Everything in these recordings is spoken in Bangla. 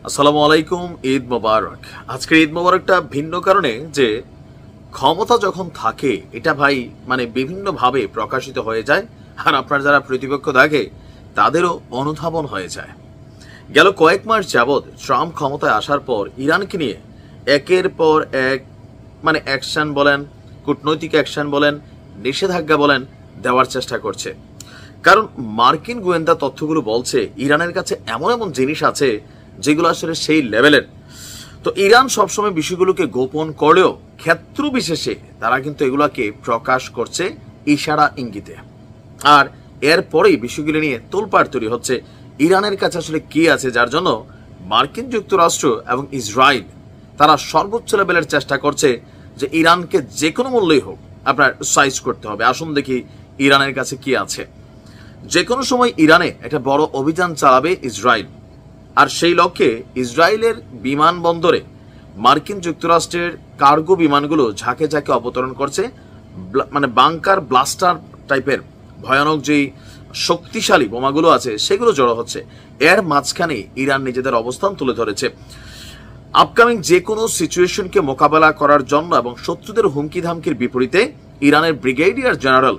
আসসালামু আলাইকুম, ঈদ মোবারক। আজকের ঈদ মোবারকটা ভিন্ন কারণে যে ক্ষমতা যখন থাকে এটা ভাই বিভিন্নভাবে প্রকাশিত হয়ে যায়, আর আপনার যারা প্রতিপক্ষ থাকে তাদেরও অনুধাবন হয়ে যায়। গেল কয়েক মাস যাবৎ ট্রাম্প ক্ষমতায় আসার পর ইরানকে নিয়ে একের পর এক অ্যাকশন বলেন, কূটনৈতিক অ্যাকশন বলেন, নিষেধাজ্ঞা বলেন দেওয়ার চেষ্টা করছে। কারণ মার্কিন গোয়েন্দা তথ্যগুলো বলছে ইরানের কাছে এমন এমন জিনিস আছে যেগুলো আসলে সেই লেভেলের। তো ইরান সবসময় বিষয়গুলোকে গোপন করলেও ক্ষেত্র বিশেষে তারা কিন্তু এগুলাকে প্রকাশ করছে ইশারা ইঙ্গিতে। আর এরপরেই বিষয়গুলো নিয়ে তোলপাড় তৈরি হচ্ছে ইরানের কাছে আসলে কি আছে, যার জন্য মার্কিন যুক্তরাষ্ট্র এবং ইসরায়েল তারা সর্বোচ্চ লেভেলের চেষ্টা করছে যে ইরানকে যে কোনো মূল্যেই হোক আপনার সাইজ করতে হবে। আসুন দেখি ইরানের কাছে কি আছে। যে কোনো সময় ইরানে একটা বড় অভিযান চালাবে ইসরায়েল, আর সেই লক্ষ্যে ইসরায়েলের বিমানবন্দরে মার্কিন যুক্তরাষ্ট্রের কার্গো বিমানগুলো ঝাঁকে ঝাঁকে অবতরণ করছে। বাংকার ব্লাস্টার টাইপের ভয়ানক যেই শক্তিশালী বোমাগুলো আছে সেগুলো জড়ো হচ্ছে। এর মাঝখানে ইরান নিজেদের অবস্থান তুলে ধরেছে। আপকামিং যে কোনো সিচুয়েশনকে মোকাবেলা করার জন্য এবং শত্রুদের হুমকি ধামকির বিপরীতে ইরানের ব্রিগেডিয়ার জেনারেল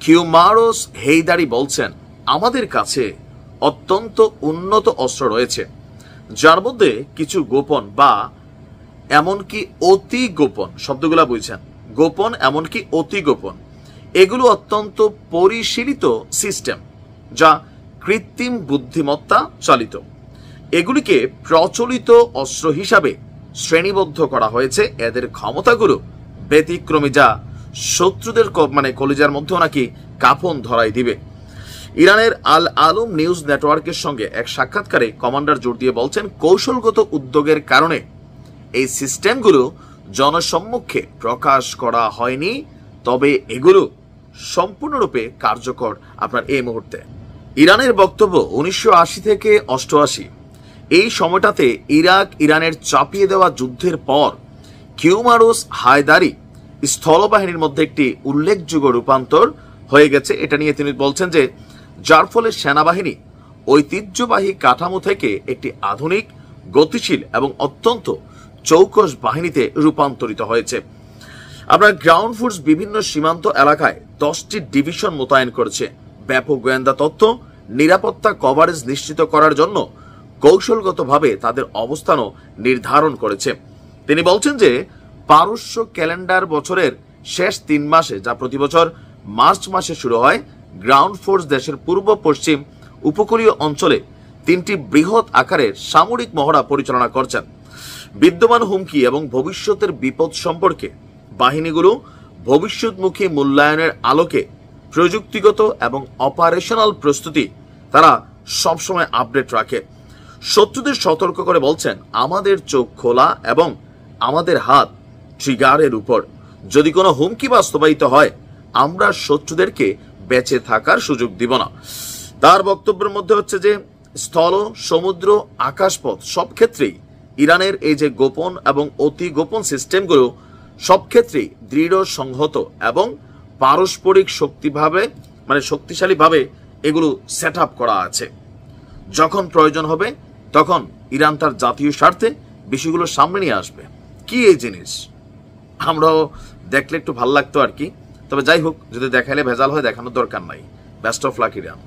কিউমারোস হেইদারি বলছেন, আমাদের কাছে অত্যন্ত উন্নত অস্ত্র রয়েছে, যার মধ্যে কিছু গোপন বা এমনকি অতি গোপন, শব্দগুলা বুঝছেন, গোপন এমনকি অতি গোপন, এগুলো অত্যন্ত পরিশীলিত সিস্টেম যা কৃত্রিম বুদ্ধিমত্তা চালিত। এগুলিকে প্রচলিত অস্ত্র হিসাবে শ্রেণীবদ্ধ করা হয়েছে। এদের ক্ষমতাগুলো ব্যতিক্রমী, যা শত্রুদের কলিজার মধ্যেও নাকি কাফন ধরাই দিবে। ইরানের আল আলম নিউজ নেটওয়ার্কের সঙ্গে এক সাক্ষাৎকারে কমান্ডার জোর দিয়ে বলছেন, কৌশলগত উদ্যোগের কারণে এই সিস্টেমগুলো জনসম্মুখে প্রকাশ করা হয়নি, তবে এগুলো সম্পূর্ণরূপে কার্যকর আপনার এই মুহূর্তে। ইরানের বক্তব্য 1980 থেকে 88 এই সময়টাতে ইরানের চাপিয়ে দেওয়া যুদ্ধের পর কিউমারোস হায়দারি স্থলবাহিনীর মধ্যে একটি উল্লেখযোগ্য রূপান্তর হয়ে গেছে। এটা নিয়ে তিনি বলছেন যে যার ফলে সেনাবাহিনী ঐতিহ্যবাহী কাঠামো থেকে একটি আধুনিক, গতিশীল এবং অত্যন্ত চৌকস বাহিনীতে রূপান্তরিত হয়েছে। আপনার গ্রাউন্ড ফোর্স বিভিন্ন সীমান্ত এলাকায় 10টি ডিভিশন মোতায়েন করেছে। ব্যাপক গোয়েন্দা তথ্য, নিরাপত্তা কভারেজ নিশ্চিত করার জন্য কৌশলগতভাবে তাদের অবস্থানও নির্ধারণ করেছে। তিনি বলছেন যে পারস্য ক্যালেন্ডার বছরের শেষ 3 মাসে, যা প্রতি বছর মার্চ মাসে শুরু হয়, গ্রাউন্ড ফোর্স দেশের পূর্ব পশ্চিম উপকূলীয় অঞ্চলে 3টি বৃহৎ আকারের সামরিক মহড়া পরিচালনা করছেন। বিদ্যমান হুমকি এবং ভবিষ্যতের বিপদ সম্পর্কে বাহিনীগুলো ভবিষ্যৎমুখী মূল্যায়নের আলোকে প্রযুক্তিগত এবং অপারেশনাল প্রস্তুতি তারা সবসময় আপডেট রাখে। শত্রুদের সতর্ক করে বলছেন, আমাদের চোখ খোলা এবং আমাদের হাত ট্রিগারের উপর। যদি কোনো হুমকি বাস্তবায়িত হয়, আমরা শত্রুদেরকে বেঁচে থাকার সুযোগ দিব না। তার বক্তব্যের মধ্যে হচ্ছে যে স্থল, সমুদ্র, আকাশপথ সব ক্ষেত্রেই ইরানের এই যে গোপন এবং অতি গোপন সিস্টেমগুলো সব ক্ষেত্রেই দৃঢ় সংহত এবং পারস্পরিক শক্তিশালীভাবে এগুলো সেট আপ করা আছে। যখন প্রয়োজন হবে তখন ইরান তার জাতীয় স্বার্থে বিষয়গুলো সামনে নিয়ে আসবে। কি এই জিনিস আমরাও দেখলে একটু ভাল লাগতো আর কি। তবে যাই হোক, যদি দেখাইলে ভেজাল হয়, দেখানোর দরকার নাই। Best of luck Iran.